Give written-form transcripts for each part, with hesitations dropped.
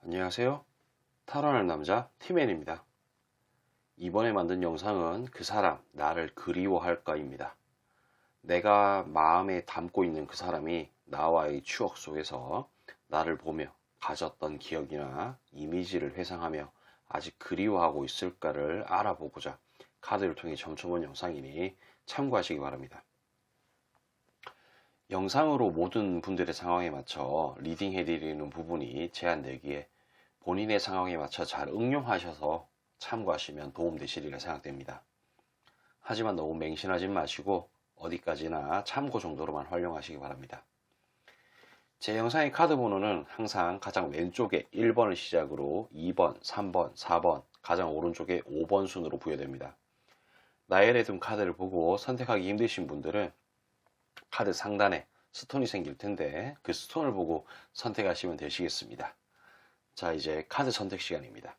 안녕하세요. 타로하는 남자 티맨입니다. 이번에 만든 영상은 그 사람 나를 그리워할까입니다. 내가 마음에 담고 있는 그 사람이 나와의 추억 속에서 나를 보며 가졌던 기억이나 이미지를 회상하며 아직 그리워하고 있을까를 알아보고자 카드를 통해 점쳐본 영상이니 참고하시기 바랍니다. 영상으로 모든 분들의 상황에 맞춰 리딩해드리는 부분이 제한되기에 본인의 상황에 맞춰 잘 응용하셔서 참고하시면 도움되시리라 생각됩니다. 하지만 너무 맹신하지 마시고 어디까지나 참고 정도로만 활용하시기 바랍니다. 제 영상의 카드 번호는 항상 가장 왼쪽에 1번을 시작으로 2번, 3번, 4번, 가장 오른쪽에 5번 순으로 부여됩니다. 나열해 둔 카드를 보고 선택하기 힘드신 분들은 카드 상단에 스톤이 생길 텐데 그 스톤을 보고 선택하시면 되시겠습니다. 자, 이제 카드 선택 시간입니다.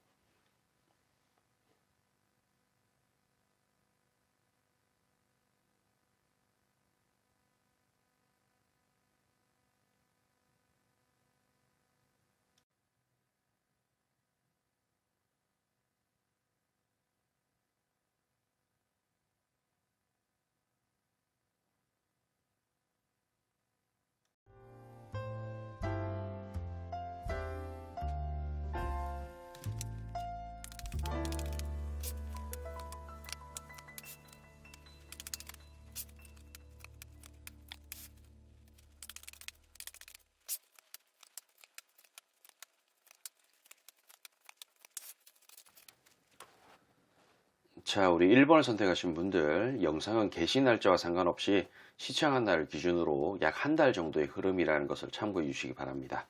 자, 우리 1번을 선택하신 분들, 영상은 게시 날짜와 상관없이 시청한 날을 기준으로 약 한 달 정도의 흐름이라는 것을 참고해 주시기 바랍니다.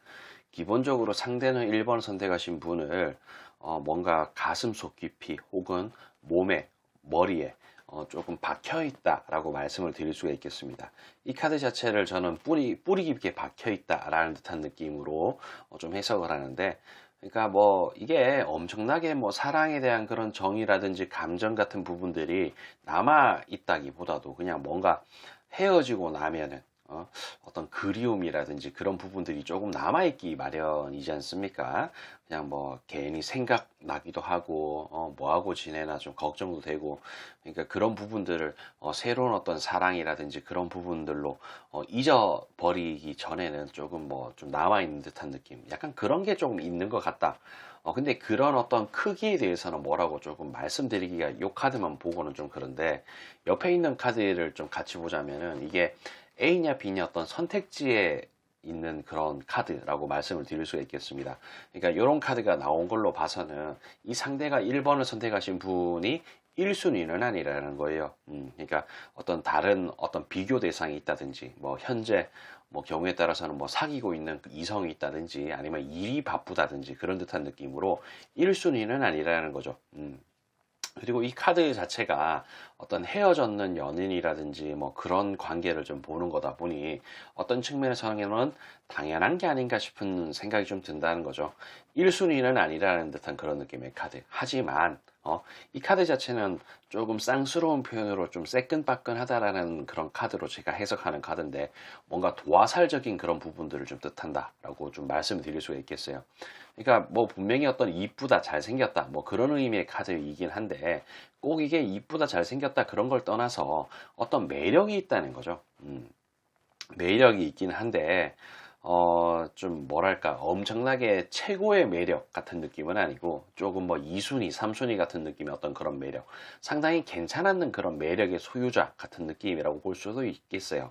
기본적으로 상대는 1번 선택하신 분을 뭔가 가슴속 깊이 혹은 몸에, 머리에 조금 박혀 있다라고 말씀을 드릴 수가 있겠습니다. 이 카드 자체를 저는 뿌리 깊게 박혀 있다라는 듯한 느낌으로 좀 해석을 하는데, 그러니까 뭐 이게 엄청나게 뭐 사랑에 대한 그런 정이라든지 감정 같은 부분들이 남아 있다기보다도 그냥 뭔가 헤어지고 나면은 어떤 그리움이라든지 그런 부분들이 조금 남아있기 마련이지 않습니까? 그냥 뭐 괜히 생각나기도 하고 뭐하고 지내나 좀 걱정도 되고, 그러니까 그런 부분들을 새로운 어떤 사랑이라든지 그런 부분들로 잊어버리기 전에는 조금 뭐 좀 남아있는 듯한 느낌, 약간 그런 게 조금 있는 것 같다. 근데 그런 어떤 크기에 대해서는 뭐라고 조금 말씀드리기가, 요 카드만 보고는 좀 그런데, 옆에 있는 카드를 좀 같이 보자면은 이게 A냐 B냐 어떤 선택지에 있는 그런 카드라고 말씀을 드릴 수가 있겠습니다. 그러니까 이런 카드가 나온 걸로 봐서는 이 상대가 1번을 선택하신 분이 1순위는 아니라는 거예요. 그러니까 어떤 다른 어떤 비교 대상이 있다든지, 뭐 현재 뭐 경우에 따라서는 뭐 사귀고 있는 이성이 있다든지, 아니면 일이 바쁘다든지 그런 듯한 느낌으로 1순위는 아니라는 거죠. 그리고 이 카드 자체가 어떤 헤어졌는 연인이라든지 뭐 그런 관계를 좀 보는 거다 보니 어떤 측면에서는 당연한 게 아닌가 싶은 생각이 좀 든다는 거죠. 1순위는 아니라는 듯한 그런 느낌의 카드. 하지만 이 카드 자체는 조금 쌍스러운 표현으로 좀 새끈빠끈하다라는 그런 카드로 제가 해석하는 카드인데, 뭔가 도화살적인 그런 부분들을 좀 뜻한다라고 좀 말씀을 드릴 수가 있겠어요. 그러니까 뭐 분명히 어떤 이쁘다, 잘생겼다, 뭐 그런 의미의 카드이긴 한데, 꼭 이게 이쁘다, 잘생겼다 그런 걸 떠나서 어떤 매력이 있다는 거죠. 매력이 있긴 한데, 좀 뭐랄까, 엄청나게 최고의 매력 같은 느낌은 아니고, 조금 뭐 2순위, 3순위 같은 느낌의 어떤 그런 매력, 상당히 괜찮았는 그런 매력의 소유자 같은 느낌이라고 볼 수도 있겠어요.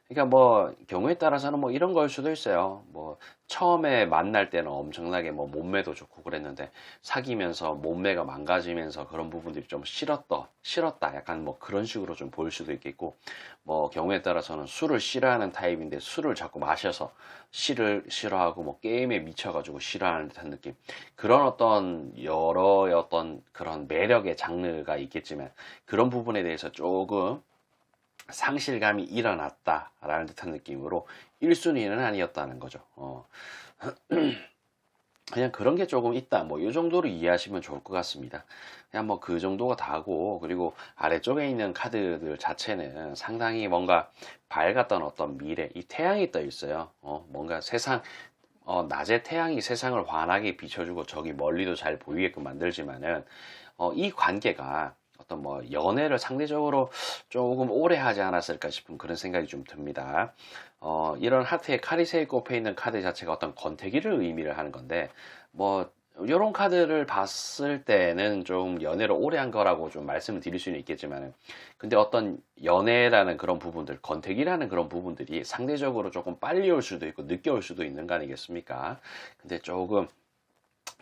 그러니까 뭐 경우에 따라서는 뭐 이런 걸 수도 있어요. 뭐 처음에 만날 때는 엄청나게 뭐 몸매도 좋고 그랬는데, 사귀면서 몸매가 망가지면서 그런 부분들이 좀 싫었다 약간 뭐 그런 식으로 좀 보일 수도 있겠고, 뭐 경우에 따라서는 술을 싫어하는 타입인데 술을 자꾸 마셔서 술을 싫어하고 뭐 게임에 미쳐가지고 싫어하는 듯한 느낌, 그런 어떤 여러 어떤 그런 매력의 장르가 있겠지만, 그런 부분에 대해서 조금 상실감이 일어났다라는 듯한 느낌으로 1순위는 아니었다는 거죠. 그냥 그런 게 조금 있다, 뭐 이 정도로 이해하시면 좋을 것 같습니다. 그냥 뭐 그 정도가 다고, 그리고 아래쪽에 있는 카드들 자체는 상당히 뭔가 밝았던 어떤 미래, 이 태양이 떠 있어요. 뭔가 세상 낮에 태양이 세상을 환하게 비춰주고 저기 멀리도 잘 보이게끔 만들지만은 이 관계가 어떤 뭐 연애를 상대적으로 조금 오래 하지 않았을까 싶은 그런 생각이 좀 듭니다. 이런 하트에 카리세에 꼽혀 있는 카드 자체가 어떤 권태기를 의미를 하는 건데 뭐 요런 카드를 봤을 때는 좀 연애를 오래 한 거라고 좀 말씀을 드릴 수는 있겠지만은 근데 어떤 연애라는 그런 부분들, 권태기라는 그런 부분들이 상대적으로 조금 빨리 올 수도 있고 늦게 올 수도 있는 거 아니겠습니까? 근데 조금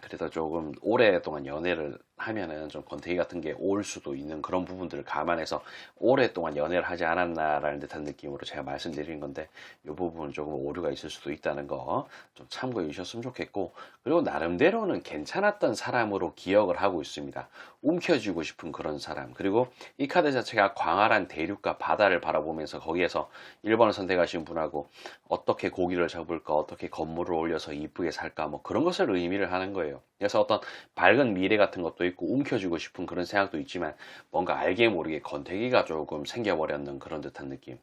그래서 조금 오랫동안 연애를 하면은 좀 권태기 같은 게 올 수도 있는 그런 부분들을 감안해서 오랫동안 연애를 하지 않았나라는 듯한 느낌으로 제가 말씀드린 건데 이 부분은 조금 오류가 있을 수도 있다는 거 좀 참고해 주셨으면 좋겠고 그리고 나름대로는 괜찮았던 사람으로 기억을 하고 있습니다. 움켜쥐고 싶은 그런 사람 그리고 이 카드 자체가 광활한 대륙과 바다를 바라보면서 거기에서 1번을 선택하신 분하고 어떻게 고기를 잡을까 어떻게 건물을 올려서 이쁘게 살까 뭐 그런 것을 의미를 하는 거예요. 그래서 어떤 밝은 미래 같은 것도 있고 움켜쥐고 싶은 그런 생각도 있지만 뭔가 알게 모르게 권태기가 조금 생겨버렸는 그런 듯한 느낌.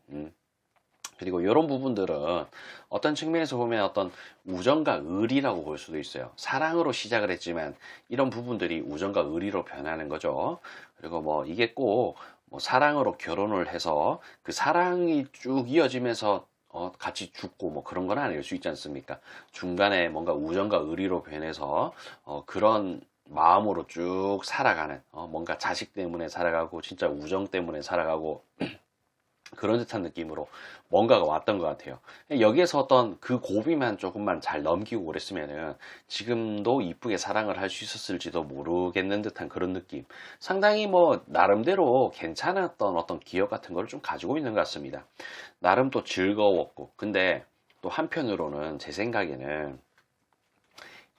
그리고 이런 부분들은 어떤 측면에서 보면 어떤 우정과 의리라고 볼 수도 있어요. 사랑으로 시작을 했지만 이런 부분들이 우정과 의리로 변하는 거죠. 그리고 뭐 이게 꼭 뭐 사랑으로 결혼을 해서 그 사랑이 쭉 이어지면서 같이 죽고 뭐 그런 건 아닐 수 있지 않습니까? 중간에 뭔가 우정과 의리로 변해서 그런 마음으로 쭉 살아가는 뭔가 자식 때문에 살아가고 진짜 우정 때문에 살아가고 그런 듯한 느낌으로 뭔가가 왔던 것 같아요. 여기에서 어떤 그 고비만 조금만 잘 넘기고 그랬으면은 지금도 이쁘게 사랑을 할 수 있었을지도 모르겠는 듯한 그런 느낌. 상당히 뭐 나름대로 괜찮았던 어떤 기억 같은 걸 좀 가지고 있는 것 같습니다. 나름 또 즐거웠고 근데 또 한편으로는 제 생각에는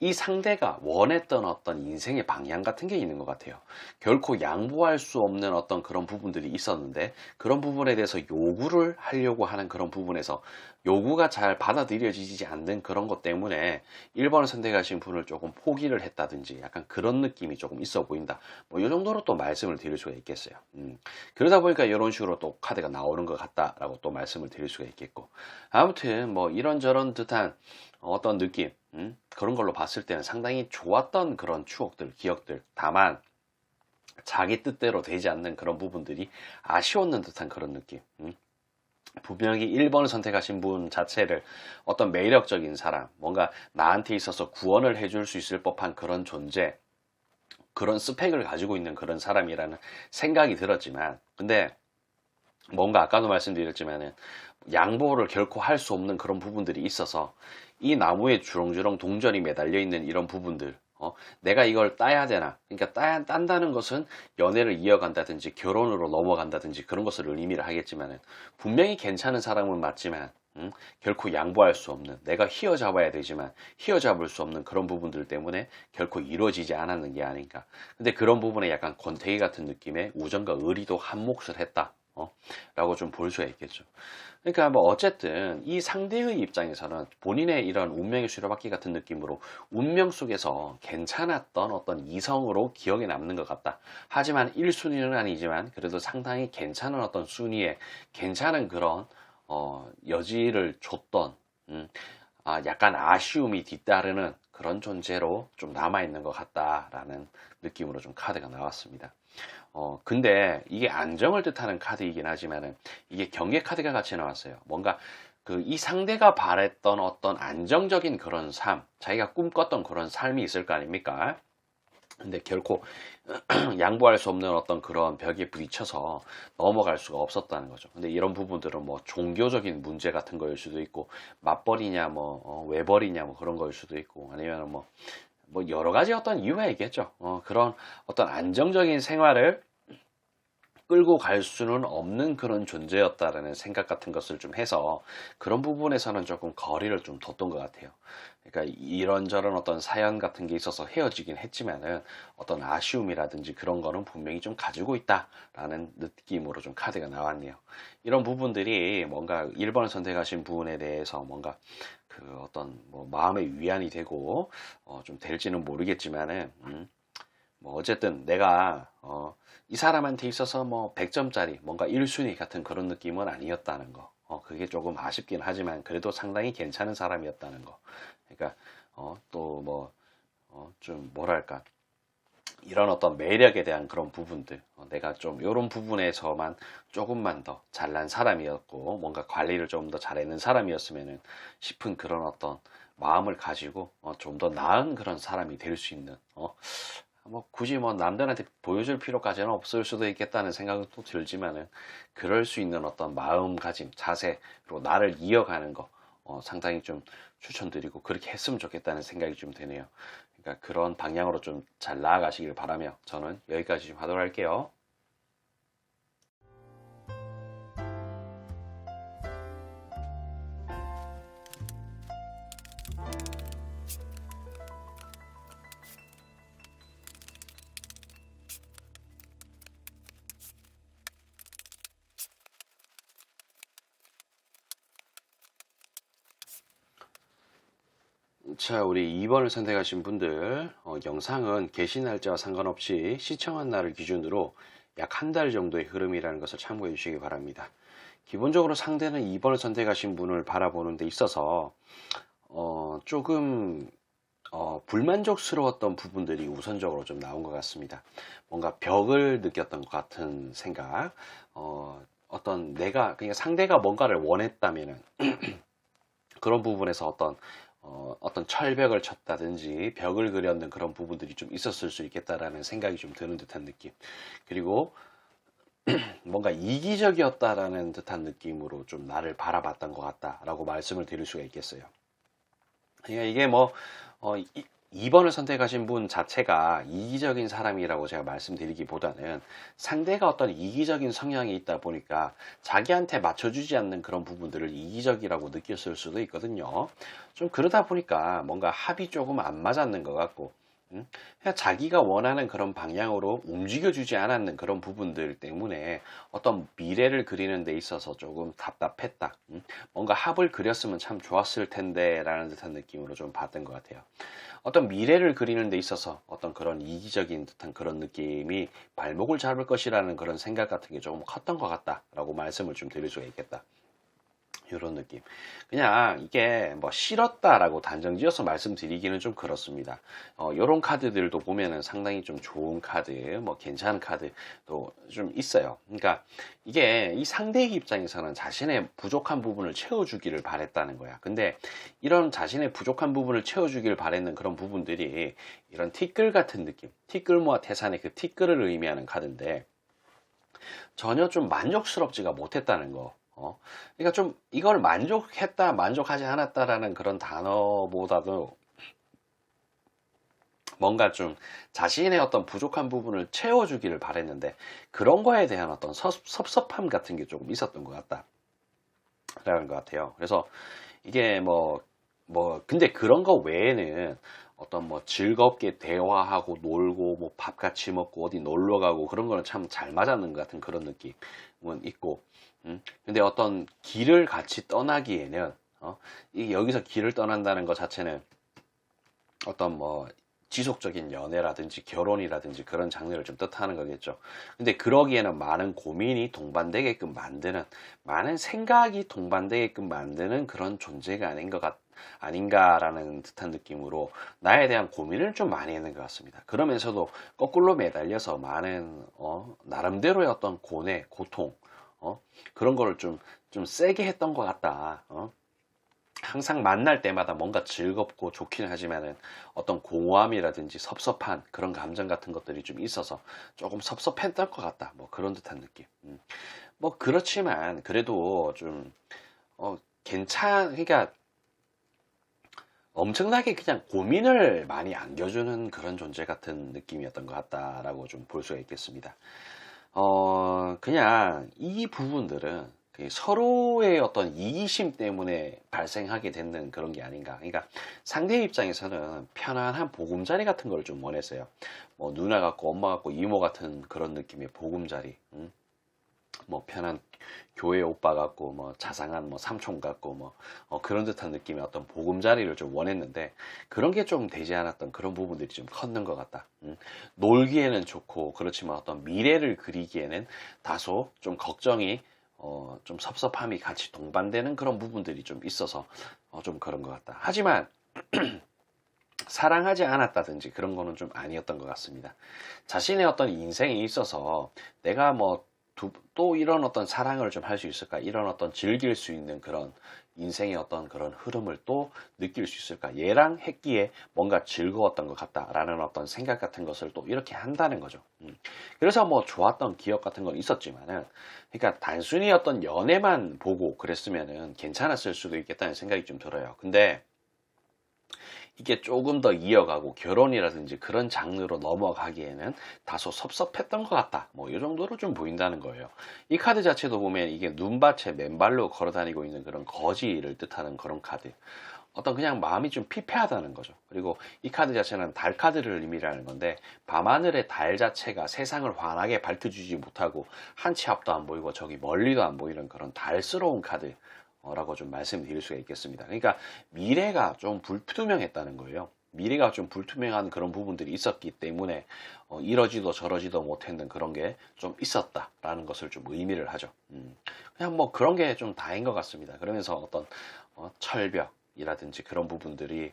이 상대가 원했던 어떤 인생의 방향 같은 게 있는 것 같아요. 결코 양보할 수 없는 어떤 그런 부분들이 있었는데 그런 부분에 대해서 요구를 하려고 하는 그런 부분에서 요구가 잘 받아들여지지 않는 그런 것 때문에 1번을 선택하신 분을 조금 포기를 했다든지 약간 그런 느낌이 조금 있어 보인다. 뭐 이 정도로 또 말씀을 드릴 수가 있겠어요. 그러다 보니까 이런 식으로 또 카드가 나오는 것 같다라고 또 말씀을 드릴 수가 있겠고 아무튼 뭐 이런저런 듯한 어떤 느낌 그런 걸로 봤을 때는 상당히 좋았던 그런 추억들, 기억들. 다만 자기 뜻대로 되지 않는 그런 부분들이 아쉬웠는 듯한 그런 느낌. 분명히 1번을 선택하신 분 자체를 어떤 매력적인 사람, 뭔가 나한테 있어서 구원을 해줄 수 있을 법한 그런 존재, 그런 스펙을 가지고 있는 그런 사람이라는 생각이 들었지만, 근데 뭔가 아까도 말씀드렸지만은 양보를 결코 할 수 없는 그런 부분들이 있어서 이 나무에 주렁주렁 동전이 매달려 있는 이런 부분들 내가 이걸 따야 되나 그러니까 딴다는 것은 연애를 이어간다든지 결혼으로 넘어간다든지 그런 것을 의미를 하겠지만은 분명히 괜찮은 사람은 맞지만 결코 양보할 수 없는 내가 휘어잡아야 되지만 휘어잡을 수 없는 그런 부분들 때문에 결코 이루어지지 않았는 게 아닌가 근데 그런 부분에 약간 권태기 같은 느낌의 우정과 의리도 한 몫을 했다 라고 좀 볼 수가 있겠죠. 그러니까 뭐 어쨌든 이 상대의 입장에서는 본인의 이런 운명의 수레바퀴 같은 느낌으로 운명 속에서 괜찮았던 어떤 이성으로 기억에 남는 것 같다. 하지만 1순위는 아니지만 그래도 상당히 괜찮은 어떤 순위에 괜찮은 그런 여지를 줬던 약간 아쉬움이 뒤따르는 그런 존재로 좀 남아있는 것 같다라는 느낌으로 좀 카드가 나왔습니다. 근데 이게 안정을 뜻하는 카드이긴 하지만은 이게 경계 카드가 같이 나왔어요. 뭔가 이 상대가 바랬던 어떤 안정적인 그런 삶, 자기가 꿈꿨던 그런 삶이 있을 거 아닙니까? 근데 결코 양보할 수 없는 어떤 그런 벽에 부딪혀서 넘어갈 수가 없었다는 거죠. 근데 이런 부분들은 뭐 종교적인 문제 같은 거일 수도 있고 맞벌이냐 뭐 외벌이냐 뭐 그런 거일 수도 있고 아니면 뭐 여러 가지 어떤 이유가 있겠죠. 그런 어떤 안정적인 생활을 끌고 갈 수는 없는 그런 존재였다라는 생각 같은 것을 좀 해서 그런 부분에서는 조금 거리를 좀 뒀던 것 같아요. 그러니까 이런저런 어떤 사연 같은 게 있어서 헤어지긴 했지만은 어떤 아쉬움이라든지 그런 거는 분명히 좀 가지고 있다라는 느낌으로 좀 카드가 나왔네요. 이런 부분들이 뭔가 1번을 선택하신 부분에 대해서 뭔가 그 어떤 뭐 마음의 위안이 되고 좀 될지는 모르겠지만은 뭐 어쨌든 내가 이 사람한테 있어서 뭐 100점짜리 뭔가 1순위 같은 그런 느낌은 아니었다는 거. 그게 조금 아쉽긴 하지만 그래도 상당히 괜찮은 사람이었다는 거. 그러니까 또 뭐 좀 뭐랄까 이런 어떤 매력에 대한 그런 부분들, 내가 좀 이런 부분에서만 조금만 더 잘난 사람이었고 뭔가 관리를 좀 더 잘해낸 사람이었으면 싶은 그런 어떤 마음을 가지고 좀 더 나은 그런 사람이 될 수 있는, 뭐 굳이 뭐 남들한테 보여줄 필요까지는 없을 수도 있겠다는 생각은 또 들지만은, 그럴 수 있는 어떤 마음가짐, 자세로 나를 이어가는 거 상당히 좀 추천드리고 그렇게 했으면 좋겠다는 생각이 좀 드네요. 그러니까 그런 방향으로 좀 잘 나아가시길 바라며 저는 여기까지 좀 하도록 할게요. 자, 우리 2번을 선택하신 분들, 영상은 개시 날짜와 상관없이 시청한 날을 기준으로 약 한 달 정도의 흐름이라는 것을 참고해 주시기 바랍니다. 기본적으로 상대는 2번을 선택하신 분을 바라보는 데 있어서 조금 불만족스러웠던 부분들이 우선적으로 좀 나온 것 같습니다. 뭔가 벽을 느꼈던 것 같은 생각, 어떤 내가 그냥 상대가 뭔가를 원했다면은 그런 부분에서 어떤 철벽을 쳤다든지 벽을 그렸는 그런 부분들이 좀 있었을 수 있겠다라는 생각이 좀 드는 듯한 느낌. 그리고 뭔가 이기적이었다라는 듯한 느낌으로 좀 나를 바라봤던 것 같다라고 말씀을 드릴 수가 있겠어요. 그러니까 이게 뭐 2번을 선택하신 분 자체가 이기적인 사람이라고 제가 말씀드리기보다는 상대가 어떤 이기적인 성향이 있다 보니까 자기한테 맞춰주지 않는 그런 부분들을 이기적이라고 느꼈을 수도 있거든요. 좀 그러다 보니까 뭔가 합이 조금 안 맞았는 것 같고, 그냥 자기가 원하는 그런 방향으로 움직여주지 않았는 그런 부분들 때문에 어떤 미래를 그리는 데 있어서 조금 답답했다. 뭔가 합을 그렸으면 참 좋았을 텐데 라는 듯한 느낌으로 좀 봤던 것 같아요. 어떤 미래를 그리는 데 있어서 어떤 그런 이기적인 듯한 그런 느낌이 발목을 잡을 것이라는 그런 생각 같은 게 조금 컸던 것 같다라고 말씀을 좀 드릴 수가 있겠다. 이런 느낌. 그냥 이게 뭐 싫었다라고 단정 지어서 말씀드리기는 좀 그렇습니다. 이런 카드들도 보면은 상당히 좀 좋은 카드, 뭐 괜찮은 카드도 좀 있어요. 그러니까 이게 이 상대의 입장에서는 자신의 부족한 부분을 채워주기를 바랬다는 거야. 근데 이런 자신의 부족한 부분을 채워주기를 바랬는 그런 부분들이 이런 티끌 같은 느낌, 티끌모아 태산의 그 티끌을 의미하는 카드인데 전혀 좀 만족스럽지가 못했다는 거. 그러니까 좀 이걸 만족했다, 만족하지 않았다라는 그런 단어보다도 뭔가 좀 자신의 어떤 부족한 부분을 채워주기를 바랬는데 그런 거에 대한 어떤 섭섭함 같은 게 조금 있었던 것 같다라는 것 같아요. 그래서 이게 근데 그런 거 외에는 어떤 뭐 즐겁게 대화하고 놀고 뭐 밥 같이 먹고 어디 놀러 가고 그런 거는 참 잘 맞았는 것 같은 그런 느낌은 있고, 근데 어떤 길을 같이 떠나기에는 이 여기서 길을 떠난다는 것 자체는 어떤 뭐 지속적인 연애라든지 결혼이라든지 그런 장르를 좀 뜻하는 거겠죠. 근데 그러기에는 많은 고민이 동반되게끔 만드는, 많은 생각이 동반되게끔 만드는 그런 존재가 아닌가라는 듯한 느낌으로 나에 대한 고민을 좀 많이 했는 것 같습니다. 그러면서도 거꾸로 매달려서 많은 나름대로의 어떤 고뇌, 고통, 그런 거를 좀 세게 했던 것 같다. 항상 만날 때마다 뭔가 즐겁고 좋긴 하지만은 어떤 공허함이라든지 섭섭한 그런 감정 같은 것들이 좀 있어서 조금 섭섭했던 것 같다. 뭐 그런 듯한 느낌. 뭐 그렇지만 그래도 좀 그러니까 엄청나게 그냥 고민을 많이 안겨주는 그런 존재 같은 느낌이었던 것 같다라고 좀 볼 수가 있겠습니다. 그냥 이 부분들은 서로의 어떤 이기심 때문에 발생하게 되는 그런 게 아닌가. 그러니까 상대 입장에서는 편안한 보금자리 같은 걸 좀 원했어요. 뭐 누나 같고 엄마 같고 이모 같은 그런 느낌의 보금자리. 뭐 편한 교회 오빠 같고 뭐 자상한 뭐 삼촌 같고 뭐 그런 듯한 느낌의 어떤 보금자리를 좀 원했는데 그런 게 좀 되지 않았던 그런 부분들이 좀 컸는 것 같다. 놀기에는 좋고 그렇지만 어떤 미래를 그리기에는 다소 좀 걱정이 좀 섭섭함이 같이 동반되는 그런 부분들이 좀 있어서 좀 그런 것 같다. 하지만 사랑하지 않았다든지 그런 거는 좀 아니었던 것 같습니다. 자신의 어떤 인생에 있어서 내가 뭐 또 이런 어떤 사랑을 좀 할 수 있을까? 이런 어떤 즐길 수 있는 그런 인생의 어떤 그런 흐름을 또 느낄 수 있을까? 얘랑 했기에 뭔가 즐거웠던 것 같다라는 어떤 생각 같은 것을 또 이렇게 한다는 거죠. 그래서 뭐 좋았던 기억 같은 건 있었지만은, 그러니까 단순히 어떤 연애만 보고 그랬으면은 괜찮았을 수도 있겠다는 생각이 좀 들어요. 근데 이게 조금 더 이어가고 결혼이라든지 그런 장르로 넘어가기에는 다소 섭섭했던 것 같다. 뭐 이 정도로 좀 보인다는 거예요. 이 카드 자체도 보면 이게 눈밭에 맨발로 걸어다니고 있는 그런 거지를 뜻하는 그런 카드. 어떤 그냥 마음이 좀 피폐하다는 거죠. 그리고 이 카드 자체는 달 카드를 의미하는 건데, 밤하늘의 달 자체가 세상을 환하게 밝혀주지 못하고 한 치 앞도 안 보이고 저기 멀리도 안 보이는 그런 달스러운 카드 라고 좀 말씀드릴 수가 있겠습니다. 그러니까 미래가 좀 불투명했다는 거예요. 미래가 좀 불투명한 그런 부분들이 있었기 때문에 이러지도 저러지도 못했는 그런 게 좀 있었다라는 것을 좀 의미를 하죠. 그냥 뭐 그런 게 좀 다인 것 같습니다. 그러면서 어떤 철벽이라든지 그런 부분들이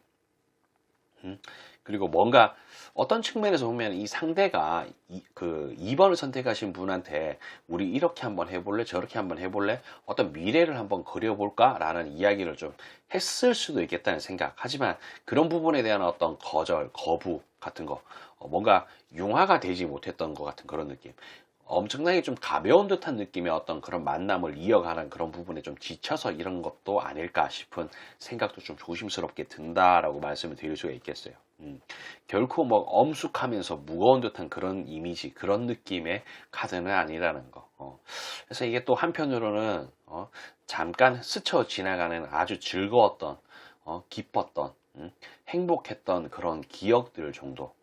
그리고 뭔가 어떤 측면에서 보면 이 상대가 그 2번을 선택하신 분한테 우리 이렇게 한번 해볼래? 저렇게 한번 해볼래? 어떤 미래를 한번 그려볼까? 라는 이야기를 좀 했을 수도 있겠다는 생각. 하지만 그런 부분에 대한 어떤 거절, 거부 같은 거, 뭔가 융화가 되지 못했던 것 같은 그런 느낌. 엄청나게 좀 가벼운 듯한 느낌의 어떤 그런 만남을 이어가는 그런 부분에 좀 지쳐서 이런 것도 아닐까 싶은 생각도 좀 조심스럽게 든다라고 말씀을 드릴 수가 있겠어요. 결코 뭐 엄숙하면서 무거운 듯한 그런 이미지, 그런 느낌의 카드는 아니라는 거. 그래서 이게 또 한편으로는 잠깐 스쳐 지나가는 아주 즐거웠던, 기뻤던, 행복했던 그런 기억들 정도.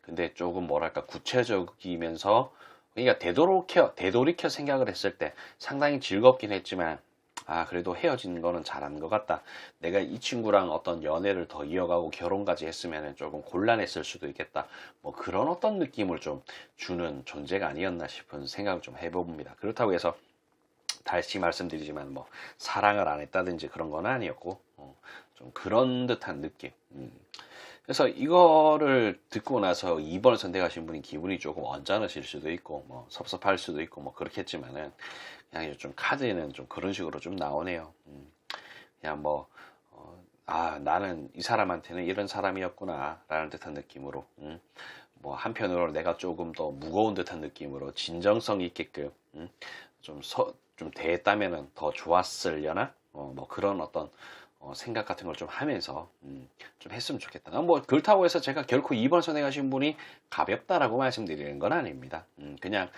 근데 조금 뭐랄까 구체적이면서, 그러니까 되돌이켜 생각을 했을 때 상당히 즐겁긴 했지만, 그래도 헤어진 거는 잘한 것 같다. 내가 이 친구랑 어떤 연애를 더 이어가고 결혼까지 했으면 조금 곤란했을 수도 있겠다. 뭐 그런 어떤 느낌을 좀 주는 존재가 아니었나 싶은 생각을 좀 해봅니다. 그렇다고 해서 다시 말씀드리지만 뭐 사랑을 안 했다든지 그런 건 아니었고, 좀 그런 듯한 느낌. 그래서 이거를 듣고 나서 2번을 선택하신 분이 기분이 조금 언짢으실 수도 있고, 뭐 섭섭할 수도 있고, 뭐 그렇겠지만은, 그냥 좀 카드에는 좀 그런 식으로 좀 나오네요. 그냥 뭐, 나는 이 사람한테는 이런 사람이었구나, 라는 듯한 느낌으로, 뭐 한편으로 내가 조금 더 무거운 듯한 느낌으로 진정성 있게끔, 좀 대했다면은 더 좋았으려나? 뭐 그런 어떤 생각 같은 걸 좀 하면서 좀 했으면 좋겠다. 뭐 그렇다고 해서 제가 결코 2번 선택하신 분이 가볍다라고 말씀드리는 건 아닙니다. 그냥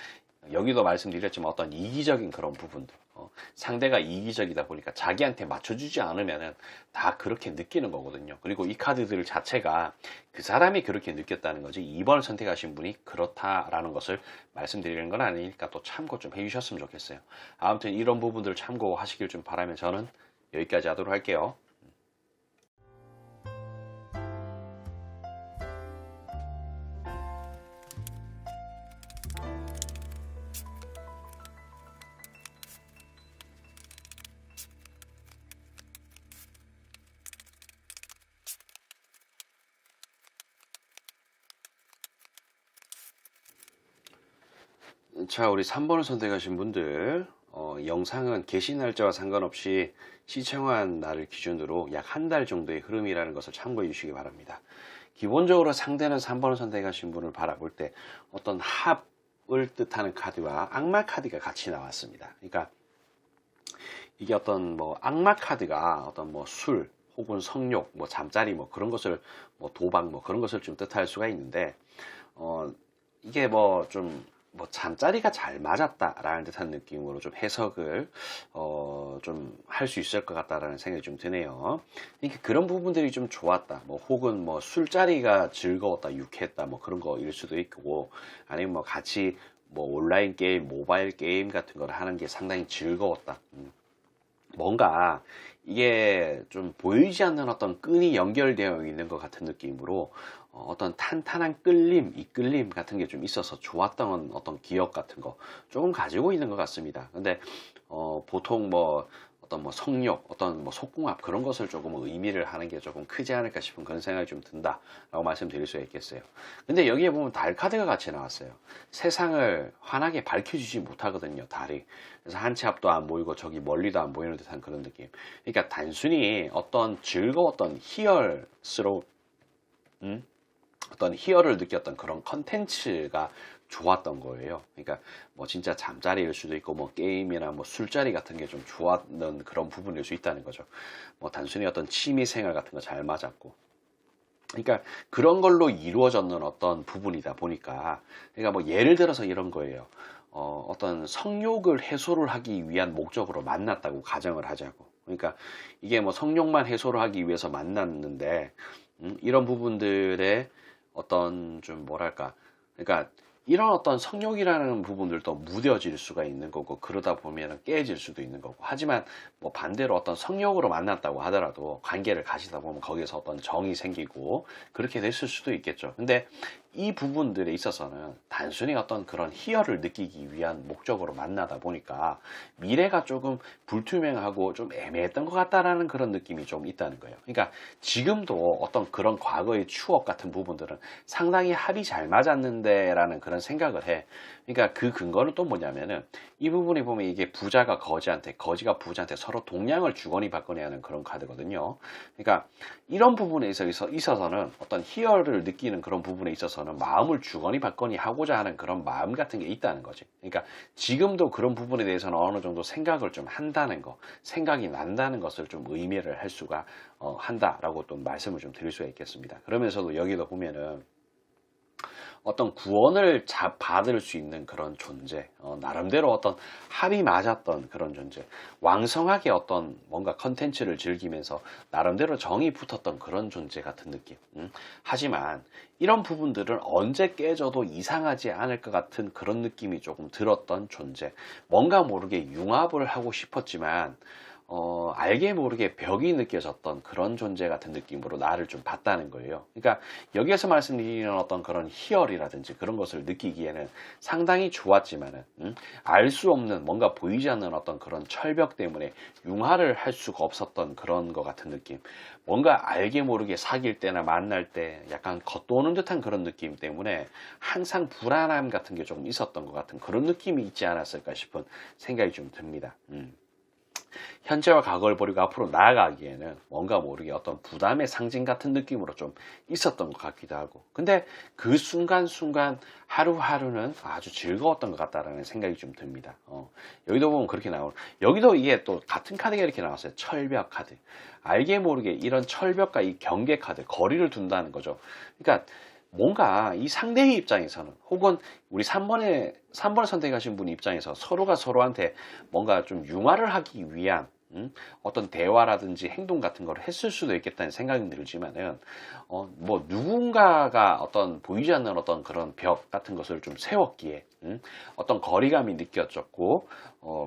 여기도 말씀드렸지만 어떤 이기적인 그런 부분들, 상대가 이기적이다 보니까 자기한테 맞춰주지 않으면은 다 그렇게 느끼는 거거든요. 그리고 이 카드들 자체가 그 사람이 그렇게 느꼈다는 거지 2번을 선택하신 분이 그렇다라는 것을 말씀드리는 건 아니니까 또 참고 좀 해주셨으면 좋겠어요. 아무튼 이런 부분들을 참고하시길 좀 바라면 저는 여기까지 하도록 할게요. 자, 우리 3번을 선택하신 분들, 영상은 개시 날짜와 상관없이 시청한 날을 기준으로 약 한 달 정도의 흐름이라는 것을 참고해 주시기 바랍니다. 기본적으로 상대는 3번을 선택하신 분을 바라볼 때 어떤 합을 뜻하는 카드와 악마 카드가 같이 나왔습니다. 그러니까 이게 어떤 뭐 악마 카드가 어떤 뭐 술 혹은 성욕, 뭐 잠자리 뭐 그런 것을 뭐 도박 뭐 그런 것을 좀 뜻할 수가 있는데, 이게 뭐 좀 뭐 잠자리가 잘 맞았다라는 듯한 느낌으로 좀 해석을 좀 할 수 있을 것 같다라는 생각이 좀 드네요. 이게 그런 부분들이 좀 좋았다. 뭐 혹은 뭐 술자리가 즐거웠다, 유쾌했다, 뭐 그런 거일 수도 있고, 아니면 뭐 같이 뭐 온라인 게임, 모바일 게임 같은 걸 하는 게 상당히 즐거웠다. 뭔가 이게 좀 보이지 않는 어떤 끈이 연결되어 있는 것 같은 느낌으로 어떤 탄탄한 끌림, 이끌림 같은 게 좀 있어서 좋았던 어떤 기억 같은 거 조금 가지고 있는 것 같습니다. 근데 보통 뭐 어떤 뭐 성욕, 어떤 뭐 속궁합 그런 것을 조금 의미를 하는 게 조금 크지 않을까 싶은 그런 생각이 좀 든다라고 말씀드릴 수 있겠어요. 근데 여기에 보면 달 카드가 같이 나왔어요. 세상을 환하게 밝혀주지 못하거든요, 달이. 그래서 한 치 앞도 안 보이고 저기 멀리도 안 보이는 듯한 그런 느낌. 그러니까 단순히 어떤 즐거웠던 희열스러운 어떤 희열을 느꼈던 그런 컨텐츠가 좋았던 거예요. 그러니까 뭐 진짜 잠자리일 수도 있고 뭐 게임이나 뭐 술자리 같은 게 좀 좋았던 그런 부분일 수 있다는 거죠. 뭐 단순히 어떤 취미 생활 같은 거 잘 맞았고. 그러니까 그런 걸로 이루어졌는 어떤 부분이다 보니까 그러니까 뭐 예를 들어서 이런 거예요. 어떤 성욕을 해소를 하기 위한 목적으로 만났다고 가정을 하자고. 그러니까 이게 뭐 성욕만 해소를 하기 위해서 만났는데 이런 부분들의 어떤 좀 뭐랄까 그러니까 이런 어떤 성욕이라는 부분들도 무뎌질 수가 있는 거고 그러다 보면 깨질 수도 있는 거고 하지만 뭐 반대로 어떤 성욕으로 만났다고 하더라도 관계를 가시다 보면 거기에서 어떤 정이 생기고 그렇게 됐을 수도 있겠죠. 근데 이 부분들에 있어서는 단순히 어떤 그런 희열을 느끼기 위한 목적으로 만나다 보니까 미래가 조금 불투명하고 좀 애매했던 것 같다라는 그런 느낌이 좀 있다는 거예요. 그러니까 지금도 어떤 그런 과거의 추억 같은 부분들은 상당히 합이 잘 맞았는데 라는 그런 생각을 해. 그러니까 그 근거는 또 뭐냐면은 이 부분에 보면 이게 부자가 거지한테 거지가 부자한테 서로 동량을 주거니 받거니 하는 그런 카드거든요. 그러니까 이런 부분에 있어서는 어떤 희열을 느끼는 그런 부분에 있어서는 마음을 주거니 받거니 하고자 하는 그런 마음 같은 게 있다는 거지. 그러니까 지금도 그런 부분에 대해서는 어느 정도 생각을 좀 한다는 거, 생각이 난다는 것을 좀 의미를 할 수가 한다라고 또 말씀을 좀 드릴 수가 있겠습니다. 그러면서도 여기도 보면은 어떤 구원을 받을 수 있는 그런 존재, 나름대로 어떤 합이 맞았던 그런 존재, 왕성하게 어떤 뭔가 컨텐츠를 즐기면서 나름대로 정이 붙었던 그런 존재 같은 느낌. 하지만 이런 부분들은 언제 깨져도 이상하지 않을 것 같은 그런 느낌이 조금 들었던 존재. 뭔가 모르게 융합을 하고 싶었지만 알게 모르게 벽이 느껴졌던 그런 존재 같은 느낌으로 나를 좀 봤다는 거예요. 그러니까 여기에서 말씀드리는 어떤 그런 희열이라든지 그런 것을 느끼기에는 상당히 좋았지만은 알 수 없는 뭔가 보이지 않는 어떤 그런 철벽 때문에 융화를 할 수가 없었던 그런 것 같은 느낌. 뭔가 알게 모르게 사귈 때나 만날 때 약간 겉도는 듯한 그런 느낌 때문에 항상 불안함 같은 게 좀 있었던 것 같은 그런 느낌이 있지 않았을까 싶은 생각이 좀 듭니다. 현재와 과거를 버리고 앞으로 나아가기에는 뭔가 모르게 어떤 부담의 상징 같은 느낌으로 좀 있었던 것 같기도 하고 근데 그 순간순간 하루하루는 아주 즐거웠던 것 같다라는 생각이 좀 듭니다. 여기도 보면 그렇게 나오고 여기도 이게 또 같은 카드가 이렇게 나왔어요. 철벽 카드. 알게 모르게 이런 철벽과 이 경계 카드 거리를 둔다는 거죠. 그러니까 뭔가 이 상대의 입장에서는 혹은 우리 3번을 선택하신 분 입장에서 서로가 서로한테 뭔가 좀 융화를 하기 위한 어떤 대화라든지 행동 같은 걸 했을 수도 있겠다는 생각이 들지만은 뭐 누군가가 어떤 보이지 않는 어떤 그런 벽 같은 것을 좀 세웠기에 어떤 거리감이 느껴졌고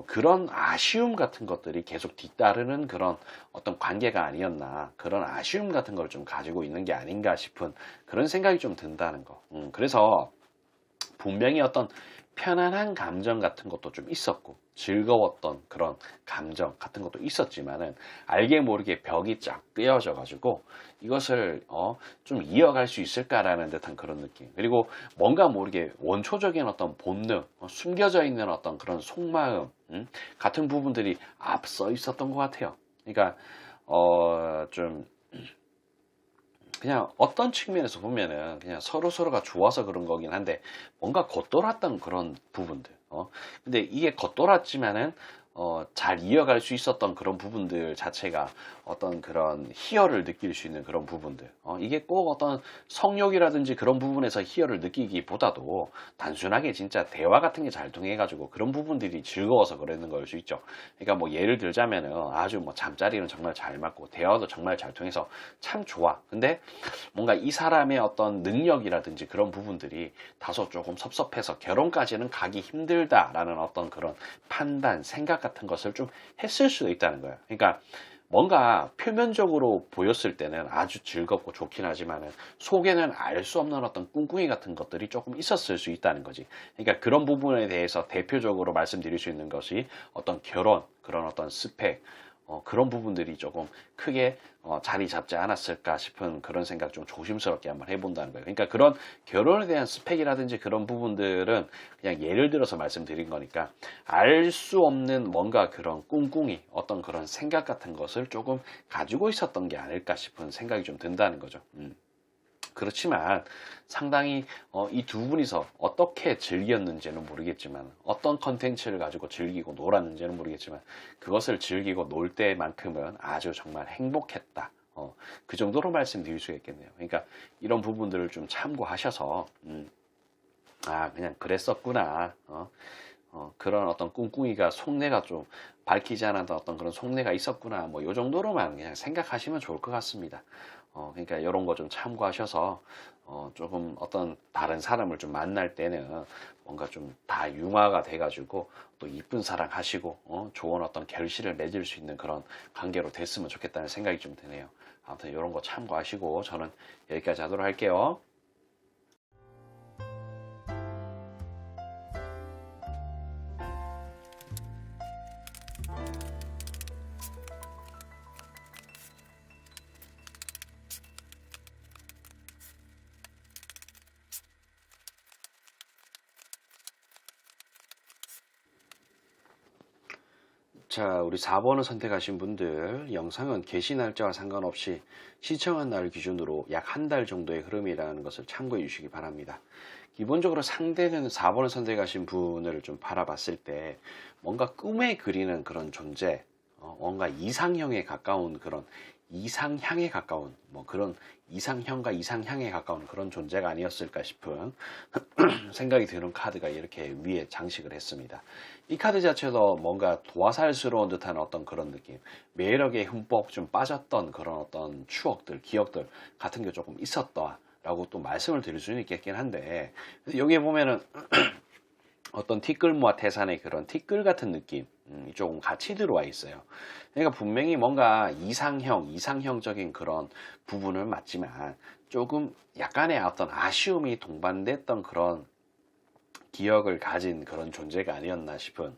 그런 아쉬움 같은 것들이 계속 뒤따르는 그런 어떤 관계가 아니었나 그런 아쉬움 같은 걸 좀 가지고 있는 게 아닌가 싶은 그런 생각이 좀 든다는 거. 그래서 분명히 어떤 편안한 감정 같은 것도 좀 있었고 즐거웠던 그런 감정 같은 것도 있었지만은 알게 모르게 벽이 쫙 끄어져 가지고 이것을 좀 이어갈 수 있을까라는 듯한 그런 느낌. 그리고 뭔가 모르게 원초적인 어떤 본능, 숨겨져 있는 어떤 그런 속마음 같은 부분들이 앞서 있었던 것 같아요. 그러니까 좀 그냥 어떤 측면에서 보면은 그냥 서로가 좋아서 그런 거긴 한데 뭔가 겉돌았던 그런 부분들. 근데 이게 겉돌았지만은 잘 이어갈 수 있었던 그런 부분들 자체가 어떤 그런 희열을 느낄 수 있는 그런 부분들. 이게 꼭 어떤 성욕이라든지 그런 부분에서 희열을 느끼기보다도 단순하게 진짜 대화 같은 게 잘 통해가지고 그런 부분들이 즐거워서 그러는 걸 수 있죠. 그러니까 뭐 예를 들자면은 아주 뭐 잠자리는 정말 잘 맞고 대화도 정말 잘 통해서 참 좋아. 근데 뭔가 이 사람의 어떤 능력이라든지 그런 부분들이 다소 조금 섭섭해서 결혼까지는 가기 힘들다라는 어떤 그런 판단, 생각 같은 것을 좀 했을 수도 있다는 거예요. 그러니까 뭔가 표면적으로 보였을 때는 아주 즐겁고 좋긴 하지만은 속에는 알 수 없는 어떤 꿍꿍이 같은 것들이 조금 있었을 수 있다는 거지. 그러니까 그런 부분에 대해서 대표적으로 말씀드릴 수 있는 것이 어떤 결혼, 그런 어떤 스펙, 그런 부분들이 조금 크게 자리 잡지 않았을까 싶은 그런 생각 좀 조심스럽게 한번 해본다는 거예요. 그러니까 그런 결혼에 대한 스펙이라든지 그런 부분들은 그냥 예를 들어서 말씀드린 거니까 알 수 없는 뭔가 그런 꿍꿍이 어떤 그런 생각 같은 것을 조금 가지고 있었던 게 아닐까 싶은 생각이 좀 든다는 거죠. 그렇지만 상당히 이 두 분이서 어떻게 즐겼는지는 모르겠지만 어떤 컨텐츠를 가지고 즐기고 놀았는지는 모르겠지만 그것을 즐기고 놀 때만큼은 아주 정말 행복했다. 그 정도로 말씀드릴 수 있겠네요. 그러니까 이런 부분들을 좀 참고하셔서 그냥 그랬었구나. 그런 어떤 꿍꿍이가 속내가 좀 밝히지 않았던 어떤 그런 속내가 있었구나. 뭐 요 정도로만 그냥 생각하시면 좋을 것 같습니다. 그러니까 이런 거 좀 참고하셔서 조금 어떤 다른 사람을 좀 만날 때는 뭔가 좀 다 융화가 돼가지고 또 이쁜 사랑 하시고 좋은 어떤 결실을 맺을 수 있는 그런 관계로 됐으면 좋겠다는 생각이 좀 드네요. 아무튼 이런 거 참고하시고 저는 여기까지 하도록 할게요. 자, 우리 4번을 선택하신 분들, 영상은 게시 날짜와 상관없이 시청한 날 기준으로 약 한 달 정도의 흐름이라는 것을 참고해 주시기 바랍니다. 기본적으로 상대는 4번을 선택하신 분을 좀 바라봤을 때 뭔가 꿈에 그리는 그런 존재, 뭔가 이상형에 가까운 그런 이상향에 가까운 뭐 그런 이상형과 이상향에 가까운 그런 존재가 아니었을까 싶은 생각이 드는 카드가 이렇게 위에 장식을 했습니다. 이 카드 자체도 뭔가 도화살스러운 듯한 어떤 그런 느낌, 매력에 흠뻑 좀 빠졌던 그런 어떤 추억들, 기억들 같은 게 조금 있었다 라고 또 말씀을 드릴 수는 있겠긴 한데, 여기에 보면은 어떤 티끌모아 태산의 그런 티끌 같은 느낌 조금 같이 들어와 있어요. 그러니까 분명히 뭔가 이상형적인 그런 부분은 맞지만 조금 약간의 어떤 아쉬움이 동반됐던 그런 기억을 가진 그런 존재가 아니었나 싶은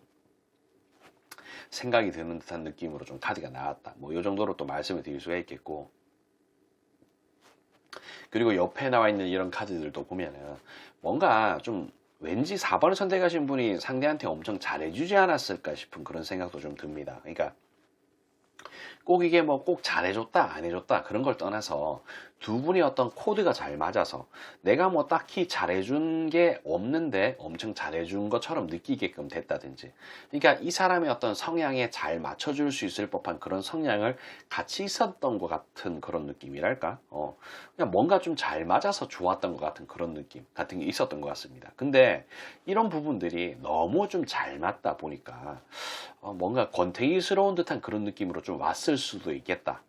생각이 드는 듯한 느낌으로 좀 카드가 나왔다. 뭐 이 정도로 또 말씀을 드릴 수가 있겠고, 그리고 옆에 나와 있는 이런 카드들도 보면은 뭔가 좀 왠지 4번을 선택하신 분이 상대한테 엄청 잘해주지 않았을까 싶은 그런 생각도 좀 듭니다. 그러니까 꼭 이게 뭐 꼭 잘해줬다 안 해줬다 그런 걸 떠나서 두 분이 어떤 코드가 잘 맞아서 내가 뭐 딱히 잘해준 게 없는데 엄청 잘해준 것처럼 느끼게끔 됐다든지, 그러니까 이 사람의 어떤 성향에 잘 맞춰줄 수 있을 법한 그런 성향을 같이 있었던 것 같은 그런 느낌이랄까. 그냥 뭔가 좀 잘 맞아서 좋았던 것 같은 그런 느낌 같은 게 있었던 것 같습니다. 근데 이런 부분들이 너무 좀 잘 맞다 보니까 뭔가 권태기스러운 듯한 그런 느낌으로 좀 왔을 수도 있겠다.